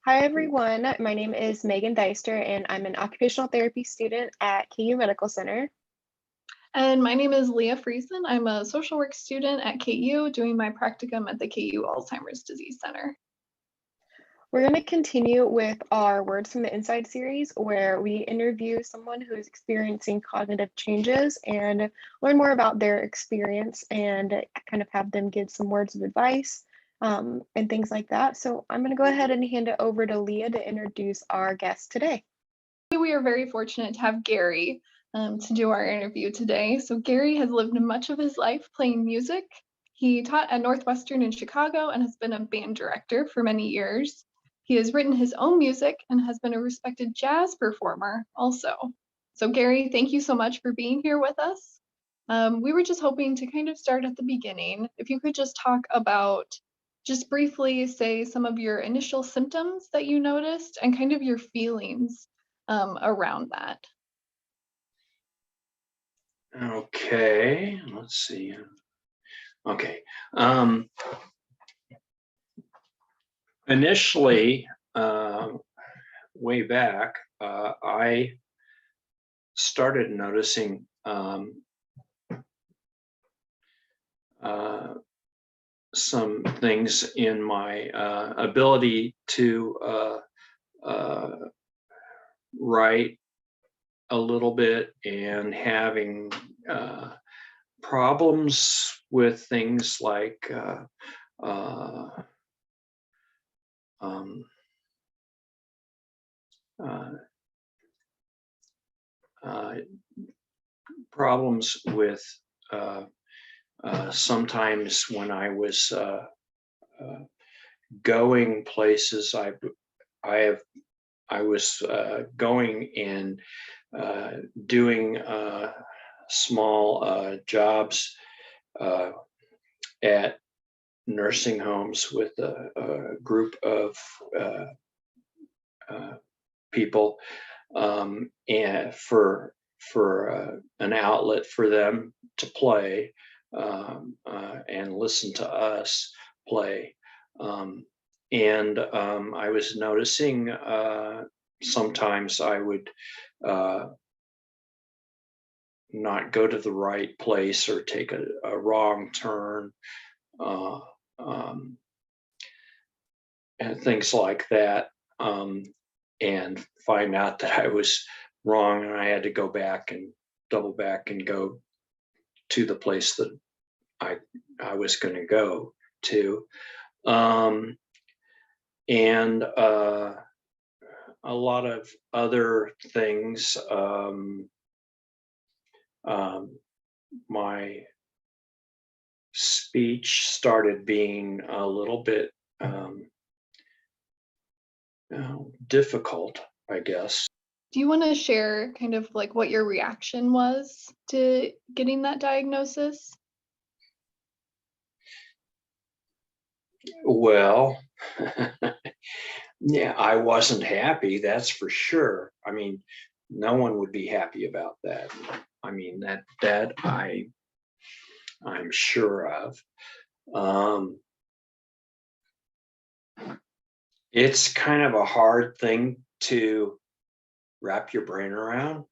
Hi, everyone. My name is Megan Deister, and I'm an occupational therapy student at KU Medical Center. And my name is Leah Friesen. I'm a social work student at KU doing my practicum at the KU Alzheimer's Disease Center. We're going to continue with our Words from the Inside series, where we interview someone who is experiencing cognitive changes and learn more about their experience and kind of have them give some words of advice and things like that. So I'm going to go ahead and hand it over to Leah to introduce our guest today. We are very fortunate to have Gary to do our interview today. So Gary has lived much of his life playing music. He taught at Northwestern in Chicago and has been a band director for many years. He has written his own music and has been a respected jazz performer also. So Gary, thank you so much for being here with us. We were just hoping to kind of start at the beginning. If you could just talk about, just briefly say some of your initial symptoms that you noticed and kind of your feelings around that. Okay, let's see. Okay. Initially, way back, I started noticing some things in my ability to write a little bit and having problems with things like problems with sometimes when I was going places, I was going and doing small jobs at nursing homes with a group of people, and for an outlet for them to play and listen to us play. I was noticing sometimes I would not go to the right place or take a wrong turn, and things like that, and find out that I was wrong and I had to go back and double back and go to the place that I was going to go to. And a lot of other things. My speech started being a little bit difficult, I guess. Do you want to share kind of like what your reaction was to getting that diagnosis? Well, yeah, I wasn't happy, that's for sure. I mean, no one would be happy about that. I mean, that I'm sure of. It's kind of a hard thing to wrap your brain around.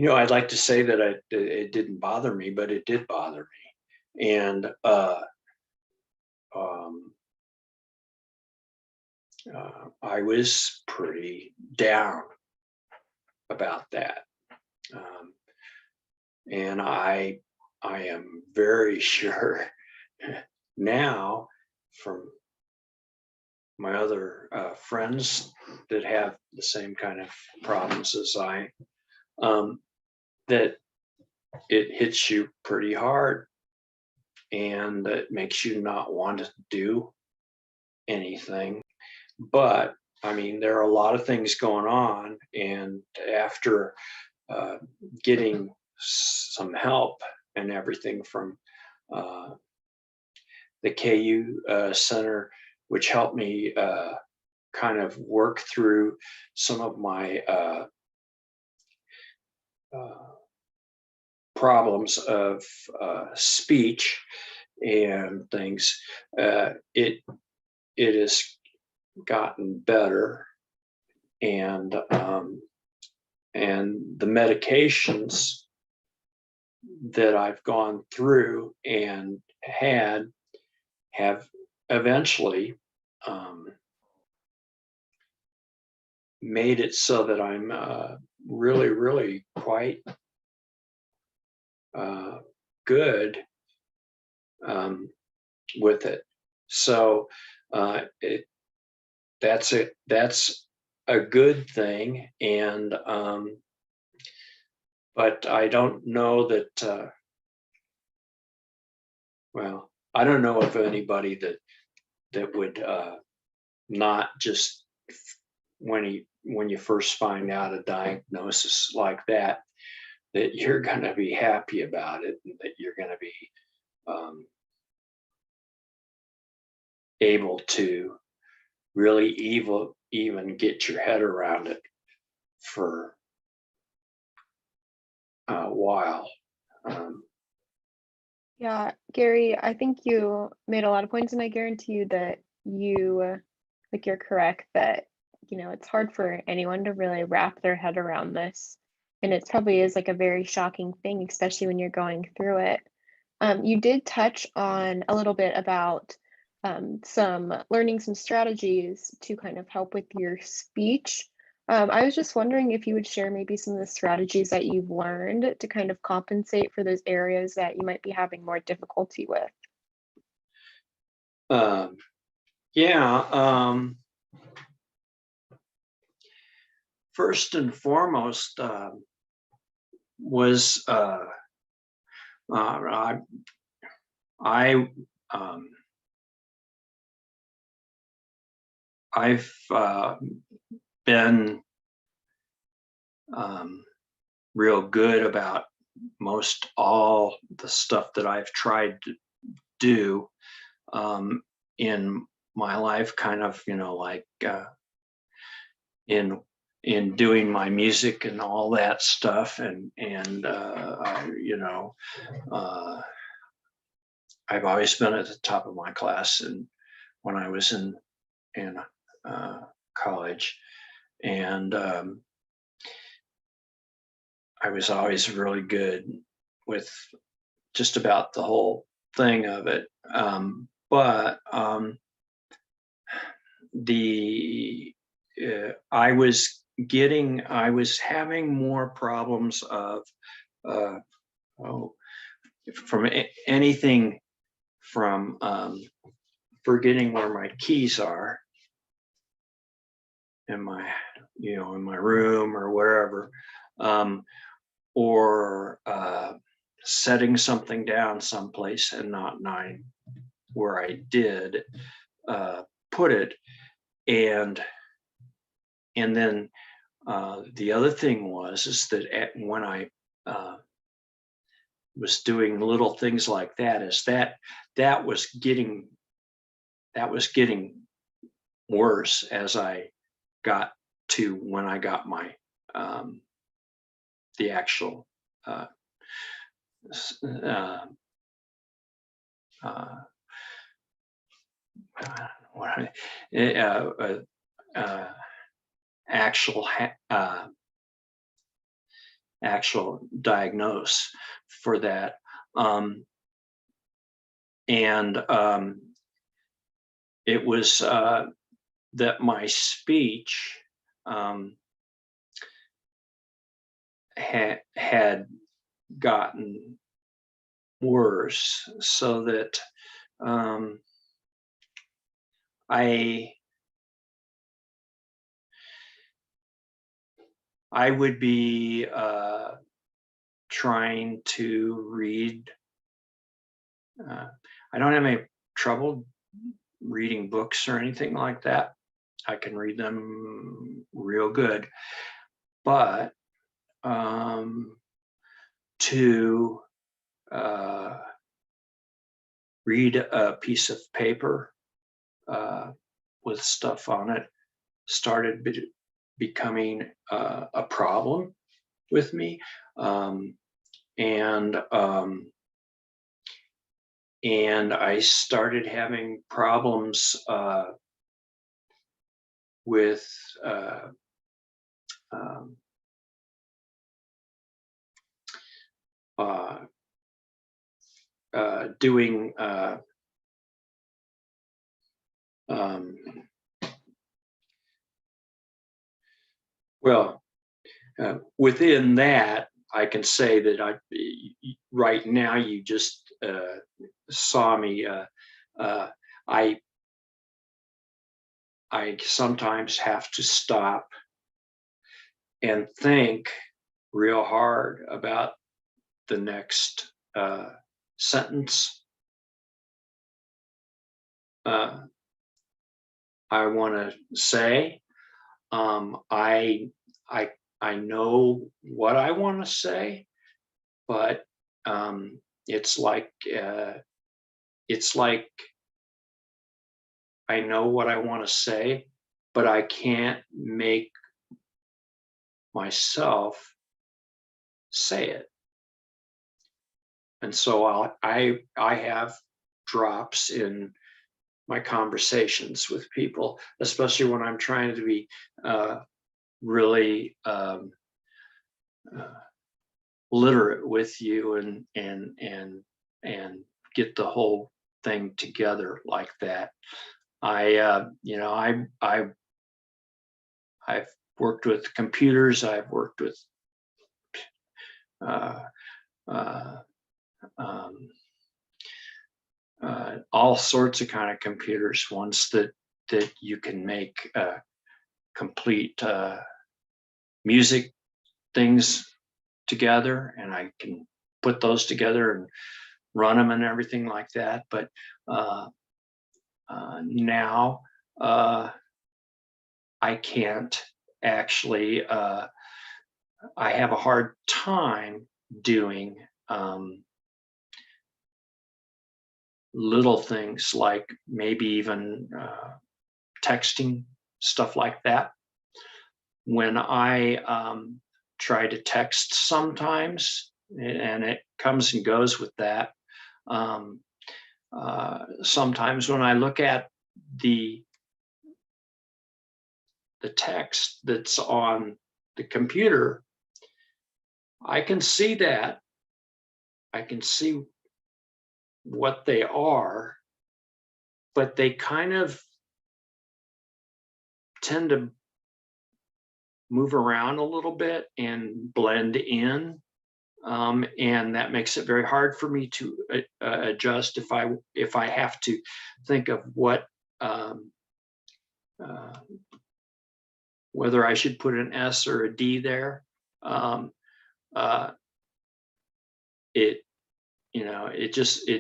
I'd like to say that it didn't bother me, but it did bother me. And I was pretty down about that. And I am very sure now from my other friends that have the same kind of problems as I, that it hits you pretty hard and it makes you not want to do anything. But I mean, there are a lot of things going on, and after getting some help and everything from the KU Center, which helped me kind of work through some of my problems of speech and things, it has gotten better, and the medications that I've gone through and have eventually made it so that I'm really, really quite good with it. So that's a good thing, and but I don't know that. Well, I don't know of anybody that would not just when you first find out a diagnosis like that you're going to be happy about it, and that you're going to be able to really even get your head around it for a while. Yeah, Gary, I think you made a lot of points, and I guarantee you that you're correct that, it's hard for anyone to really wrap their head around this. And it probably is like a very shocking thing, especially when you're going through it. You did touch on a little bit about learning some strategies to kind of help with your speech. I was just wondering if you would share maybe some of the strategies that you've learned to kind of compensate for those areas that you might be having more difficulty with. Yeah. First and foremost was I've been real good about most all the stuff that I've tried to do in my life, kind of, like in doing my music and all that stuff, and I've always been at the top of my class, and when I was in college, and I was always really good with just about the whole thing of it. But I was having more problems of from anything from forgetting where my keys are in my room or wherever, or setting something down someplace and not knowing where I did put it, and then the other thing is that when I was doing little things like that, that was getting worse as I got to when I got my the actual actual diagnose for that, and it was that my speech had gotten worse, so that I would be trying to read. I don't have any trouble reading books or anything like that. I can read them real good, but to read a piece of paper with stuff on it started becoming a problem with me. and I started having problems with um, doing well, within that, I can say that right now, you just saw me. I sometimes have to stop and think real hard about the next sentence I want to say. I know what I want to say, but it's like I know what I want to say, but I can't make myself say it. And so I have drops in my conversations with people, especially when I'm trying to be really literate with you and get the whole thing together like that. I've worked with computers. I've worked with all sorts of kind of computers, ones that you can make complete music things together, and I can put those together and run them and everything like that. But now I can't actually. I have a hard time doing little things like maybe even texting, stuff like that. When I try to text sometimes, and it comes and goes with that. Sometimes when I look at the text that's on the computer, I can see that. I can see what they are, but they kind of tend to move around a little bit and blend in. And that makes it very hard for me to adjust if I have to think of what whether I should put an S or a D there. It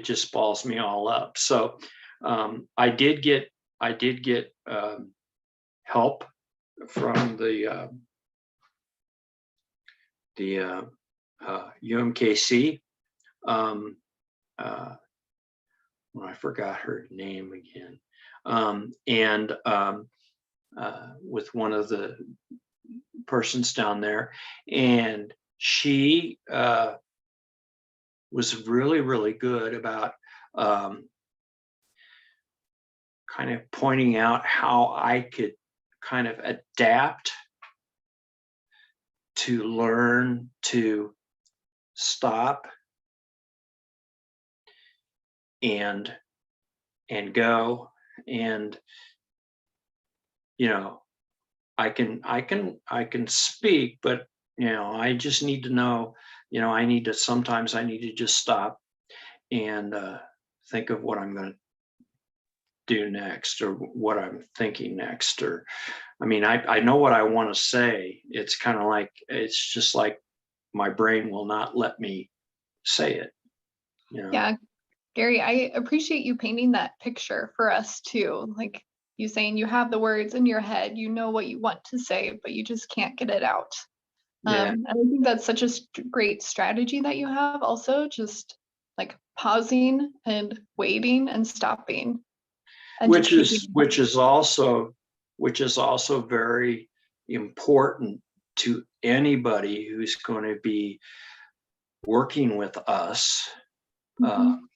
just balls me all up. So I did get help from the UMKC. I forgot her name again. And with one of the persons down there, and she was really, really good about kind of pointing out how I could kind of adapt to learn to stop and go, and I can speak, but I just need to know, sometimes I need to just stop and think of what I'm going to do next, or what I'm thinking next. Or I know what I want to say. It's kind of like, it's just like my brain will not let me say it. Yeah, Gary, I appreciate you painting that picture for us too. Like you saying, you have the words in your head, you know what you want to say, but you just can't get it out. Yeah. And I think that's such a great strategy that you have. Also, just like pausing and waiting and stopping, and which is also very important to anybody who's going to be working with us, Mhm.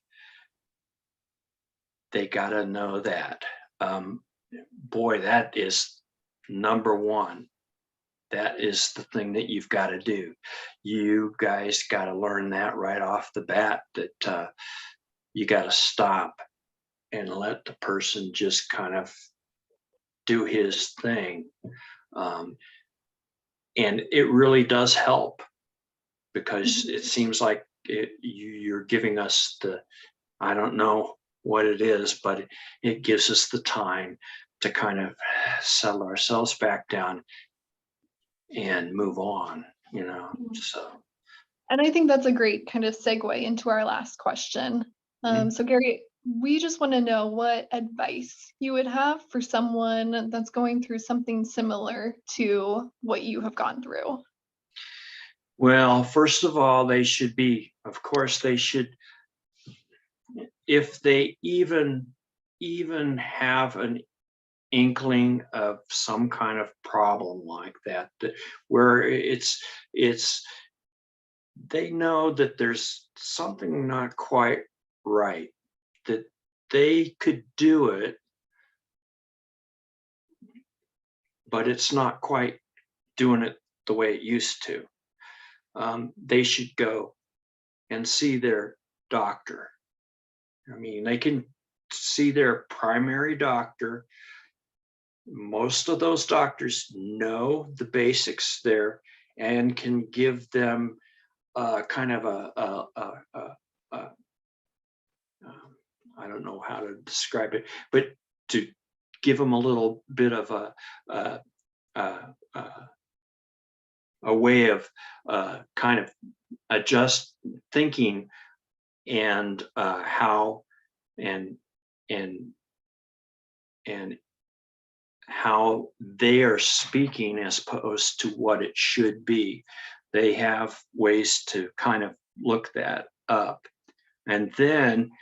they got to know that. Um, Boy, that is number one. That is the thing that you've got to do. You guys got to learn that right off the bat, that you got to stop and let the person just kind of do his thing. Um, and it really does help, because Mhm. it seems like you're giving us I don't know what it is, but it gives us the time to kind of settle ourselves back down and move on, you know. Mhm. So And I think that's a great kind of segue into our last question. mhm. So Gary, we just want to know what advice you would have for someone that's going through something similar to what you have gone through. Well, first of all, of course, they should, if they even have an inkling of some kind of problem like that, where it's they know that there's something not quite right, that they could do it, but it's not quite doing it the way it used to. They should go and see their doctor. I mean, they can see their primary doctor. Most of those doctors know the basics there and can give them kind of a um, I don't know how to describe it, but to give them a little bit of a, a, a, a way of kind of adjust thinking, and how and and and how they are speaking as opposed to what it should be. They have ways to kind of look that up. And then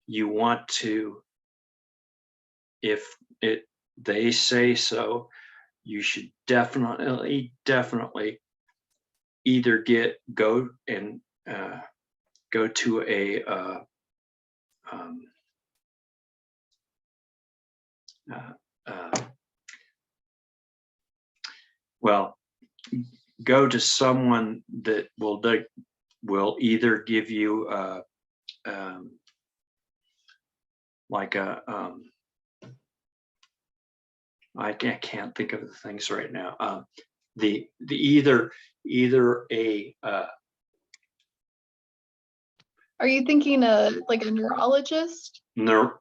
you want to, if it they say so, you should definitely either go and go to um, uh, uh, well, go to someone that will either give you um, like I can't think of the things right now. The either a Are you thinking like a neurologist? neur-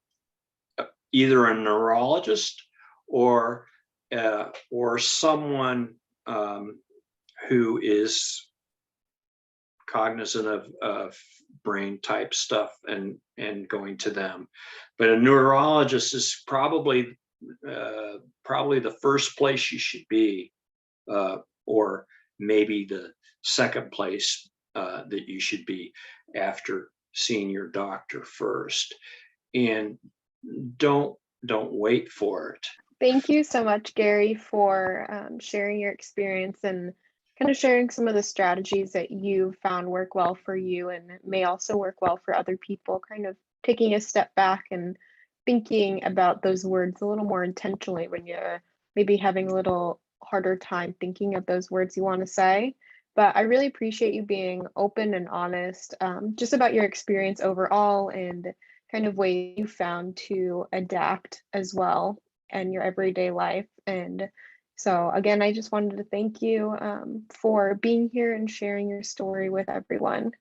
either a neurologist, or someone who is cognizant of brain type stuff, and going to them. But a neurologist is probably the first place you should be, or maybe the second place that you should be after seeing your doctor first. And don't don't wait for it. Thank you so much, Gary, for sharing your experience and kind of sharing some of the strategies that you found work well for you and may also work well for other people. Kind of taking a step back and thinking about those words a little more intentionally when you're maybe having a little harder time thinking of those words you want to say. But I really appreciate you being open and honest, just about your experience overall and kind of way you found to adapt as well and your everyday life. And so, again, I just wanted to thank you for being here and sharing your story with everyone.